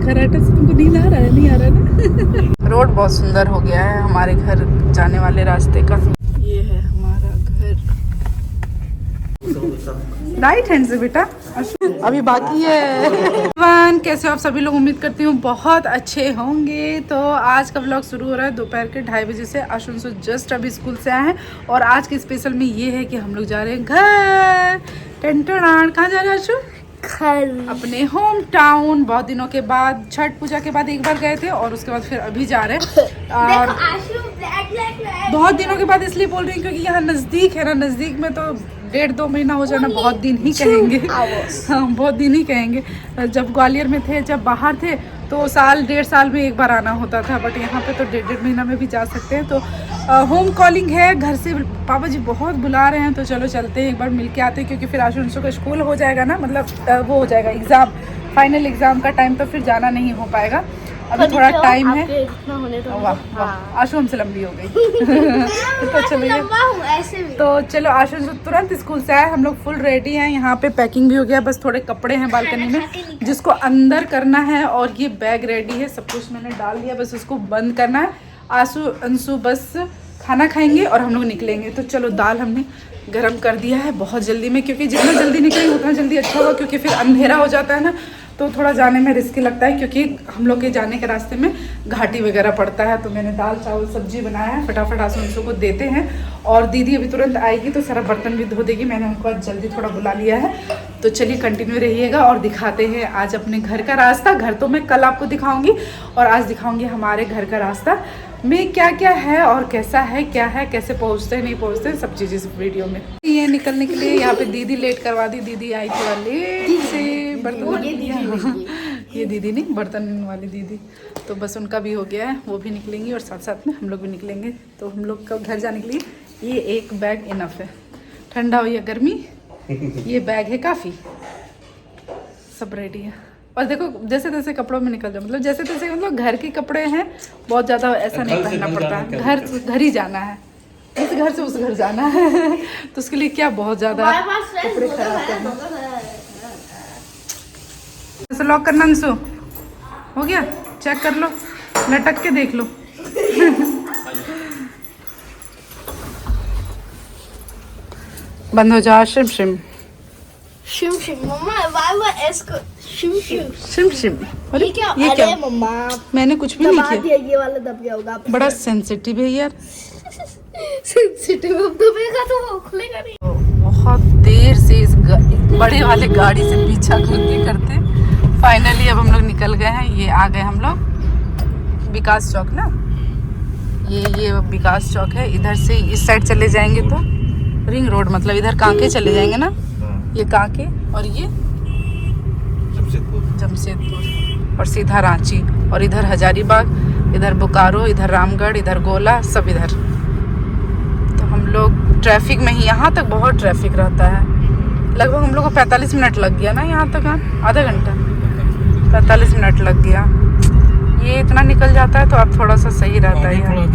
खराटा से तुमको नींद आ रहा है? नहीं आ रहा ना? रोड बहुत सुंदर हो गया है हमारे घर जाने वाले रास्ते का। ये है हमारा घर। राइट हैंड से बेटा, अभी बाकी है। कैसे हो आप सभी लोग? उम्मीद करती हूँ बहुत अच्छे होंगे। तो आज का व्लॉग शुरू हो रहा है दोपहर के 2:30 बजे से। आशुंशु जस्ट अभी स्कूल से आए हैं और आज के स्पेशल में ये है कि हम लोग जा रहे हैं घर। टेंटन कहाँ जा रहे हैं आशु? घर, अपने होम टाउन। बहुत दिनों के बाद, छठ पूजा के बाद एक बार गए थे और उसके बाद फिर अभी जा रहे हैं। और बहुत दिनों के बाद इसलिए बोल रही हूँ क्योंकि यहाँ नज़दीक है ना, नज़दीक में तो 1.5-2 महीना हो जाना बहुत दिन ही कहेंगे। हाँ, बहुत दिन ही कहेंगे। जब ग्वालियर में थे, जब बाहर थे तो 1.5 साल में एक बार आना होता था, बट यहाँ पे तो 1.5 महीना में भी जा सकते हैं। तो होम कॉलिंग है, घर से पापा जी बहुत बुला रहे हैं, तो चलो चलते हैं, एक बार मिल के आते हैं। क्योंकि फिर आशुंशु का स्कूल हो जाएगा ना, मतलब वो हो जाएगा एग्ज़ाम, फाइनल एग्ज़ाम का टाइम, तो फिर जाना नहीं हो पाएगा। अभी थोड़ा टाइम है। वाह वाह, आशु हमसे लंबी हो गई। तो चलिए, तो चलो आशु तुरंत स्कूल से आए, हम लोग फुल रेडी हैं। यहाँ पे पैकिंग भी हो गया, बस थोड़े कपड़े हैं बालकनी में जिसको अंदर करना है। और ये बैग रेडी है, सब कुछ मैंने डाल दिया, बस उसको बंद करना है। आशु अंशु बस खाना खाएंगे और हम लोग निकलेंगे। तो चलो, दाल हमने गरम कर दिया है बहुत जल्दी में, क्योंकि जितना जल्दी निकलेंगे उतना जल्दी अच्छा होगा, क्योंकि फिर अंधेरा हो जाता है ना, तो थोड़ा जाने में रिस्की लगता है, क्योंकि हम लोग के जाने के रास्ते में घाटी वगैरह पड़ता है। तो मैंने दाल चावल सब्जी बनाया है, फटाफट आशुंशु को देते हैं। और दीदी अभी तुरंत आएगी तो सारा बर्तन भी धो देगी, मैंने उनको आज जल्दी थोड़ा बुला लिया है। तो चलिए कंटिन्यू रहिएगा और दिखाते हैं आज अपने घर का रास्ता। घर तो मैं कल आपको दिखाऊंगी, और आज दिखाऊंगी हमारे घर का रास्ता में क्या क्या है और कैसा है, क्या है, कैसे पहुँचते हैं नहीं पहुँचते हैं, सब चीज़ इस वीडियो में। ये निकलने के लिए यहाँ पे दीदी लेट करवा दी, दीदी आई थोड़ा लेट से। बर्तन ये दीदी नहीं, बर्तन वाली दीदी, तो बस उनका भी हो गया है, वो भी निकलेंगी और साथ साथ में हम लोग भी निकलेंगे। तो हम लोग का घर जाने के लिए ये एक बैग इनफ है, ठंडा हो या गर्मी, ये बैग है काफ़ी। सब रेडी है। और देखो, जैसे तैसे कपड़ों में निकल जाओ, मतलब जैसे तैसे, मतलब घर के कपड़े हैं, बहुत ज़्यादा ऐसा नहीं पहनना पड़ता है। घर ही जाना है, इस घर से उस घर जाना है, तो उसके लिए क्या बहुत ज़्यादा कपड़े खराब करना। ऐसे लॉक करना अंशु, हो गया? चेक कर लो, लटक के देख लो। बंद हो जा। शिम शिम शिम शिम मम्मा, इसको शिम शिम शिम शिम। अरे ये क्या मम्मा? मैंने कुछ भी नहीं किया। ये वाला दब गया होगा। बड़ा सेंसिटिव है यार। सेंसिटिव दबेगा तो वो खुलेगा नहीं। बहुत देर से इस बड़े वाले गाड़ी से पीछा करते करते फाइनली अब हम लोग निकल गए हैं। ये आ गए हम लोग विकास चौक ना, ये विकास चौक है। इधर से इस साइड चले जाएंगे तो रिंग रोड, मतलब इधर कांके चले जाएंगे ना, ये कांके, और ये जमशेदपुर और सीधा रांची, और इधर हजारीबाग, इधर बोकारो, इधर रामगढ़, इधर गोला, सब इधर। तो हम लोग ट्रैफिक में ही, यहाँ तक बहुत ट्रैफिक रहता है। लगभग हम लोग को 45 मिनट लग गया ना यहाँ तक, आधा घंटा 45 मिनट लग गया। ये इतना निकल जाता है तो अब थोड़ा सा सही रहता है यहाँ,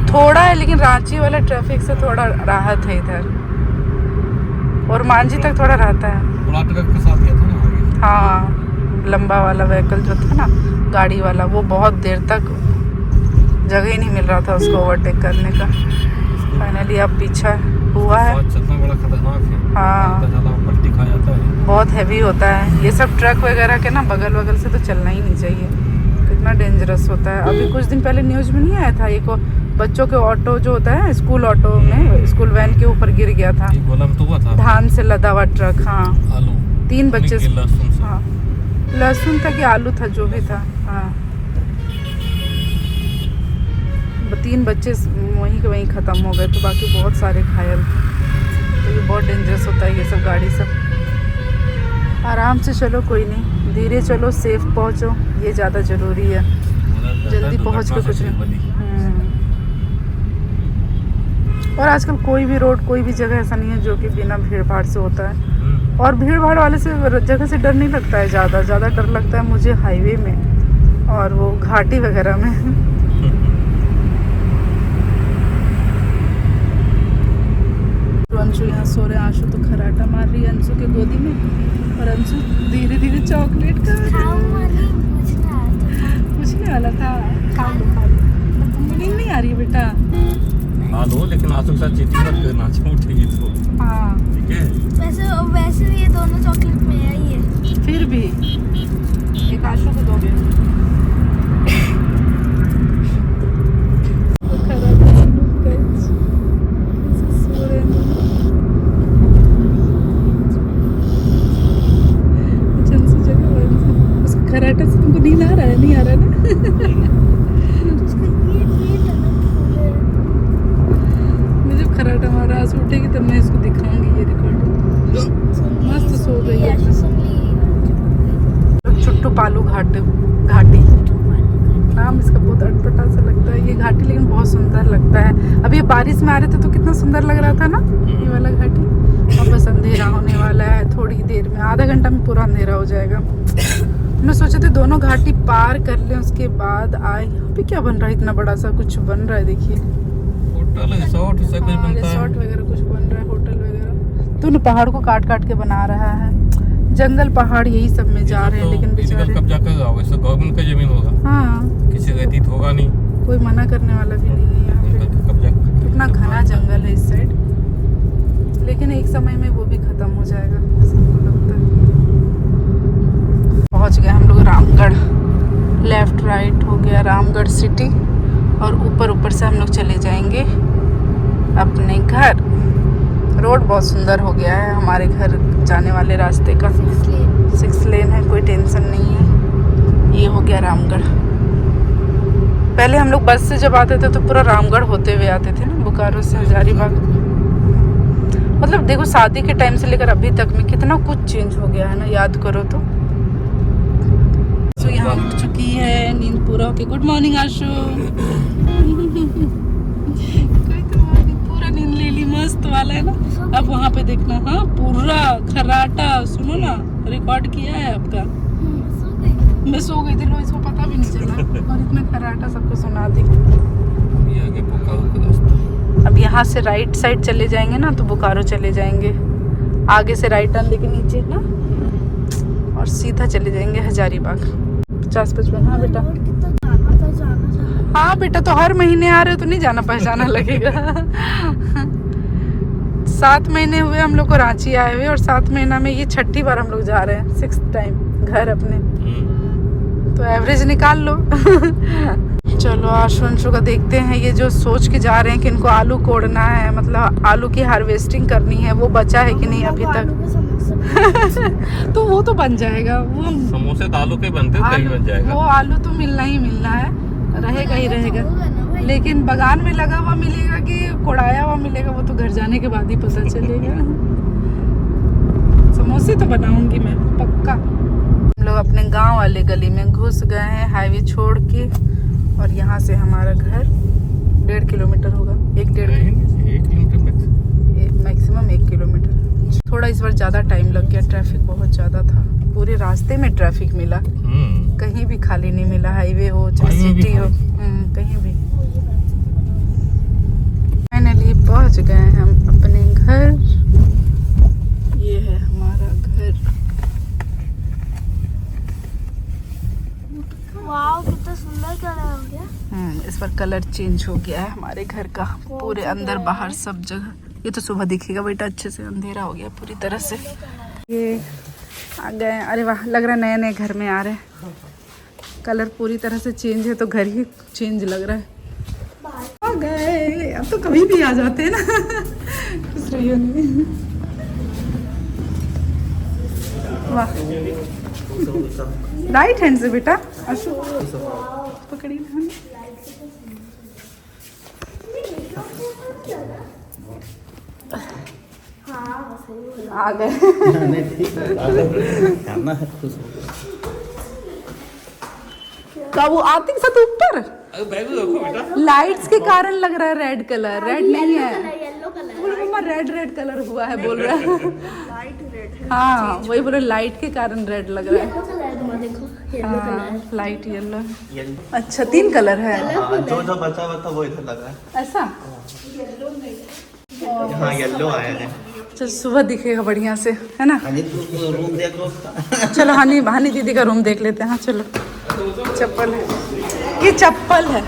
थोड़ा है, लेकिन रांची वाला ट्रैफिक से थोड़ा राहत है इधर, और मांझी तक थोड़ा रहता है। के साथ गया था ना, हाँ, लंबा वाला व्हीकल जो था ना, गाड़ी वाला, वो बहुत देर तक जगह ही नहीं मिल रहा था उसको ओवरटेक करने का। फाइनली अब पीछा हुआ है। बड़ा खतरनाक है। हाँ, पलटी खा जाता है, बहुत हैवी होता है ये सब। ट्रक वगैरह के ना बगल वगल से तो चलना ही नहीं चाहिए, कितना डेंजरस होता है। अभी कुछ दिन पहले न्यूज़ में नहीं आया था, ये को बच्चों के ऑटो जो होता है, स्कूल ऑटो में, स्कूल वैन के ऊपर गिर गया था, धान से लदा हुआ ट्रक। हाँ, 3 बच्चे, हाँ, लहसुन था कि आलू था, जो भी था। हाँ, 3 बच्चे वहीं के वहीं ख़त्म हो गए, तो बाकी बहुत सारे घायल। तो ये बहुत डेंजरस होता है ये सब गाड़ी सब। आराम से चलो, कोई नहीं, धीरे चलो, सेफ पहुँचो, ये ज़्यादा ज़रूरी है। जल्दी पहुँच के कुछ नहीं। और आजकल कोई भी रोड, कोई भी जगह ऐसा नहीं है जो कि बिना भीड़ भाड़ से होता है। और भीड़ भाड़ वाले से जगह से डर नहीं लगता है, ज़्यादा डर लगता है मुझे हाईवे में और वो घाटी वगैरह में। अंशु यहाँ सो रहे हैं, आशु तो खराटा मार रही है अंशु के गोदी में, और अंशु धीरे धीरे चॉकलेट खा रही खा लो, लेकिन आंसू के साथ चीटी मत करना, उठेगी तो। हाँ ठीक है। वैसे ये दोनों चॉकलेट मेरा ही है। फिर भी एक आशु को दोगे। खराटा से तुमको नींद आ रहा है? नहीं आ रहा है ना? मैं जब खराटा मारा आंसू उठेगी तब मैं इसको दिखाऊंगी ये रिकॉर्ड। मस्त सो गई है। छुट्टू पालू घाटी नाम इसका बहुत अटपटा सा लगता है ये घाटी, लेकिन बहुत सुंदर लगता है। अभी बारिश में आ रहे थे तो कितना सुंदर लग रहा था ना ये वाला घाटी। अब बस अंधेरा होने वाला है थोड़ी देर में, आधा घंटा में पूरा अंधेरा हो जाएगा। मैं सोचे थे दोनों घाटी पार कर लें उसके बाद आए। यहाँ पे क्या बन रहा है? इतना बड़ा सा कुछ बन रहा है, देखिए। होटल रिसोर्ट से कुछ बनता है। रिसोर्ट वगैरह कुछ बन रहा है, होटल वगैरह। तो पहाड़ को काट काट के बना रहा है। जंगल पहाड़ यही सब में जा रहे हैं, लेकिन बेचारे कब्जा कर रहा होगा, इससे गवर्नमेंट का जमीन होगा। हाँ, किसी का अतीत होगा नहीं, कोई मना करने वाला भी नहीं है यहाँ पे। कब्जा कितना घना जंगल है इस साइड, लेकिन एक समय में वो भी खत्म हो जाएगा, सबको लगता है। पहुंच गए हम लोग रामगढ़। लेफ्ट राइट हो गया रामगढ़ सिटी, और ऊपर से हम लोग चले जाएंगे अपने घर। रोड बहुत सुंदर हो गया है हमारे घर जाने वाले रास्ते का। 6 लेन है, कोई टेंशन नहीं है। ये हो गया रामगढ़। पहले हम लोग बस से जब आते थे तो पूरा रामगढ़ होते हुए आते थे ना, बोकारो से हजारीबाग। मतलब देखो शादी के टाइम से लेकर अभी तक में कितना कुछ चेंज हो गया है ना, याद करो तो। तो यहाँ उठ चुकी है, नींद पूरा होके। गुड मॉर्निंग आशु। पूरा नींद ले ली, मस्त वाला है ना। अब वहाँ पे देखना, हाँ पूरा खराटा सुनो ना, रिकॉर्ड किया है आपका। मैं सो गई थी, लो इसको पता भी नहीं चला, और इतना खराटा सबको सुना दी। ये आगे बोकारो का रास्ता। अब यहाँ से राइट साइड चले जाएंगे ना तो बोकारो चले जाएंगे। आगे से राइट टर्न लेके नीचे ना, और सीधा चले जाएंगे हजारीबाग। 50-55। हाँ बेटा, हाँ बेटा, तो हर महीने आ रहे हो तो नहीं जाना पहचाना लगेगा। 7 महीने हुए हम लोग को रांची आए हुए, और 7 महीना में ये 6ठी बार हम लोग जा रहे हैं, 6th टाइम घर अपने। तो एवरेज निकाल लो। चलो आशु का देखते हैं। ये जो सोच के जा रहे हैं कि इनको आलू कोड़ना है, मतलब आलू की हार्वेस्टिंग करनी है, वो बचा है कि नहीं अभी तक। तो वो तो बन जाएगा, वो समोसे तो आलू के बनते हैं, कहीं बन जाएगा। वो आलू तो मिलना ही मिलना है, रहेगा ही रहेगा। लेकिन बगान में लगा हुआ मिलेगा कि कोड़ाया हुआ मिलेगा, वो तो घर जाने के बाद ही पता चलेगा। समोसे तो बनाऊंगी मैं पक्का। हम लोग अपने गांव वाले गली में घुस गए हैं, हाईवे छोड़ के। और यहाँ से हमारा घर 1.5 किलोमीटर होगा, 1.5 किलोमीटर मैक्सिमम 1 किलोमीटर। थोड़ा इस बार ज़्यादा टाइम लग गया, ट्रैफिक बहुत ज़्यादा था। पूरे रास्ते में ट्रैफिक मिला, कहीं भी खाली नहीं मिला। हाईवे हो चाहे सिटी हो, कहीं भी। फाइनली पहुँच गए हम अपने घर। ये है हमारा घर। वाओ, कितना सुंदर कलर हो गया। इस बार कलर चेंज हो गया है हमारे घर का, पूरे अंदर बाहर सब जगह। ये तो सुबह दिखेगा बेटा अच्छे से, अंधेरा हो गया पूरी तरह से। ये आ गए, अरे वाह, लग रहा है नए नए घर में आ रहे हैं। कलर पूरी तरह से चेंज है तो घर ही चेंज लग रहा है। आ गए, अब तो कभी भी आ जाते हैं ना। कुछ रही नहीं। वाह, राइट हैंड से बेटा आशु पकड़ी ना। आ गए। वो आती के साथ ऊपर लाइट्स के कारण लग रहा है रेड कलर। रेड नहीं है, येलो कलर, रेड कलर हुआ है बोल रहा है। हाँ वही बोले, लाइट के कारण रेड लग रहा है। देखो हाँ, लाइट येलो। अच्छा 3 कलर है। जो जो बचा वो इधर लगा है। ऐसा हाँ, येलो आया है। चल सुबह दिखेगा बढ़िया से, है ना। रूम देख लो। चलो हानी दीदी का रूम देख लेते हैं। हाँ चलो। चप्पल है, ये चप्पल है।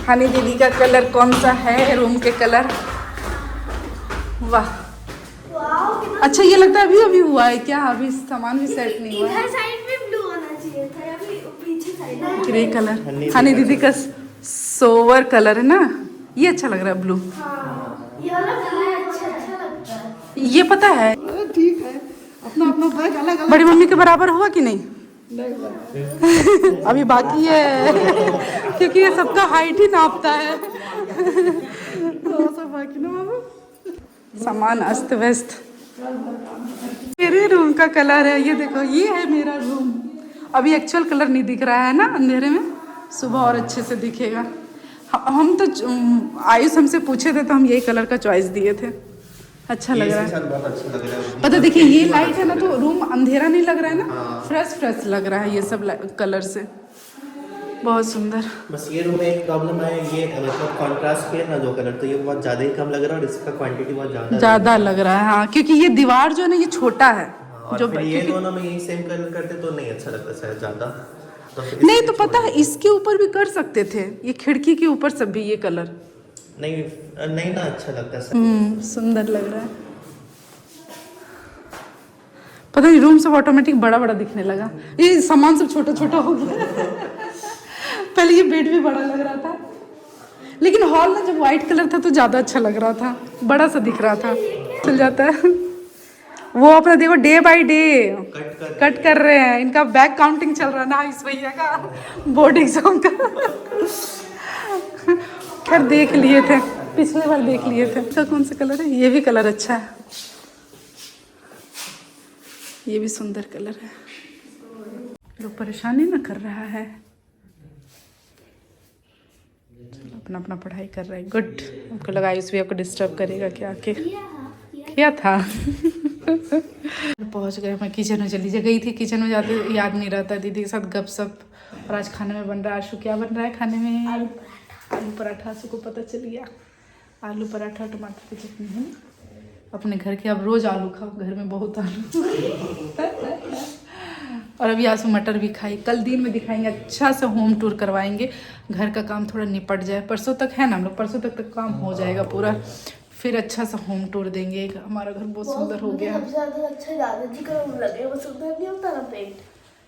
हनी दीदी का कलर कौन सा है, रूम के कलर। वाह, अच्छा ये लगता है अभी अभी हुआ है क्या, अभी सामान भी सेट नहीं हुआ है। इधर साइड में ब्लू होना चाहिए था, अभी पीछे साइड ग्रे कलर हनी दीदी का सोवर कलर है ना, ये अच्छा लग रहा है ब्लू। हाँ, ये वाला कलर अच्छा लगता है। ये पता है, ठीक है, अपना अपना भाग अलग अलग। बड़ी मम्मी के बराबर हुआ कि नहीं? अभी बाकी है क्योंकि ये सबका हाइट ही नापता है। थोड़ा सा बाकी ना बाबू। सामान अस्त व्यस्त। मेरे रूम का कलर है, ये देखो, ये है मेरा रूम। अभी एक्चुअल कलर नहीं दिख रहा है ना अंधेरे में, सुबह और अच्छे से दिखेगा। हम तो आयुष हमसे पूछे थे तो हम यही कलर का चॉइस दिए थे। अच्छा लग रहा है, बहुत अच्छा लग रहा है। पता देखिए ये लाइट है ना तो रूम अंधेरा नहीं लग रहा है ना, फ्रेश लग रहा है ये सब कलर से, बहुत सुंदर। बस ये रूम में एक प्रॉब्लम है, ये मतलब कॉन्ट्रास्ट किया ना दो कलर, तो ये बहुत ज़्यादा ही कम लग रहा है और इसका क्वांटिटी बहुत ज़्यादा लग रहा है। हाँ, क्योंकि ये दीवार जो है ना ये छोटा है, और जो फिर ये दोनों में यही सेम कलर करते तो नहीं अच्छा लगता शायद ज़्यादा, तो फिर नहीं तो पता है इसके ऊपर भी कर सकते थे, ये खिड़की के ऊपर सब भी ये कलर नहीं ना अच्छा लगता सर। सुंदर लग रहा है। पता नहीं रूम सब ऑटोमेटिक बड़ा बड़ा दिखने लगा, ये सामान सब छोटा छोटा हो गया। पहले ये बेड भी बड़ा लग रहा था, लेकिन हॉल ना जब व्हाइट कलर था तो ज्यादा अच्छा लग रहा था, बड़ा सा दिख रहा था। चल जाता है वो अपना, देखो डे बाय डे कट कर रहे हैं, इनका बैक काउंटिंग चल रहा है ना इस भैया का बोर्ड एग्जाम का। खैर देख लिए थे, पिछले बार देख लिए थे। इसका कौन सा कलर है, ये भी कलर अच्छा है, ये भी सुंदर कलर है। लोग परेशानी ना कर रहा है, अपना अपना पढ़ाई कर रहा है। गुड, हमको लगा आयुष भी आपको डिस्टर्ब करेगा क्या आके, क्या था। पहुंच गए, मैं किचन में चली गई थी, किचन में जाते याद नहीं रहता दीदी के साथ गपशप। और आज खाने में बन रहा है, आशु क्या बन रहा है खाने में, आलू पराठा। आशु को पता चल गया, आलू पराठा टमाटर की चटनी है अपने घर के। अब रोज आलू खाओ, घर में बहुत आलू। और अभी आंसू मटर भी खाई, कल दिन में दिखाएंगे, अच्छा से होम टूर करवाएंगे, घर का काम थोड़ा निपट जाए, परसों तक है ना हम लोग, परसों तक काम हो जाएगा पूरा, फिर अच्छा सा होम टूर देंगे। हमारा घर बहुत सुंदर हो गया। सबसे ज्यादा अच्छा दादाजी का रूम लगे, वो सुंदर नहीं होता ना पेंट,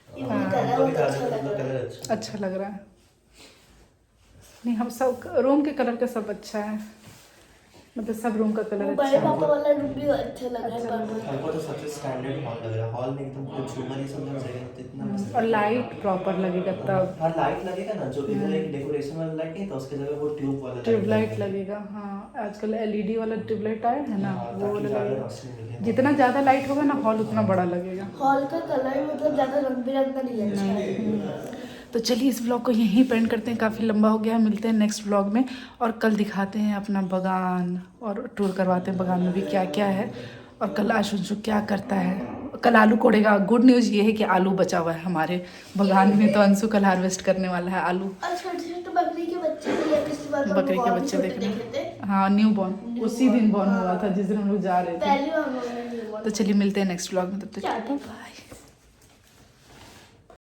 ये कलर बहुत अच्छा लग रहा है। अच्छा लग रहा है, नहीं हम सब रूम के कलर का सब अच्छा है, मतलब सब रूम का कलर अच्छा बड़े है। पापा वाला रूम भी अच्छा लग रहा है, पर्पल। हमको तो सबसे स्टैंडर्ड हॉल लग रहा है, हॉल में एकदम कुछ ऊपर ही सब लग जाएगा तो इतना मस्त। और लाइट प्रॉपर लगेगा तब, हाँ लाइट लगेगा ना, जो इधर एक डेकोरेशन वाला लाइट नहीं था उसके जगह वो ट्यूब वाला ट्यूबलाइट लगेगा। हाँ आजकल LED वाला ट्यूबलाइट आया है ना, वो वाला ज़्यादा लगेगा। रोशनी मिले। जितना ज़्यादा लाइट होगा ना हॉल उतना बड़ा लगेगा। हॉल का कलर मतलब ज्यादा रंग बिरंगा नहीं अच्छा है। तो चलिए इस ब्लॉग को यहीं पेंड करते हैं, काफ़ी लंबा हो गया, मिलते हैं नेक्स्ट ब्लॉग में। और कल दिखाते हैं अपना बगान और टूर करवाते हैं बगान में भी क्या क्या है, और कल आशुंशु क्या करता है। कल आलू कोड़ेगा। गुड न्यूज़ ये है कि आलू बचा हुआ है हमारे बगान में, तो अंशु कल हार्वेस्ट करने वाला है आलू। और छोटे छोटे बकरी के बच्चे भी है, पिछली बार बकरी के बच्चे देखने, हाँ न्यू बॉर्न, उसी दिन बॉर्न हुआ था जिस दिन हम लोग जा रहे थे। पहली बार तो चलिए मिलते हैं नेक्स्ट ब्लॉग में, तब तक बाय।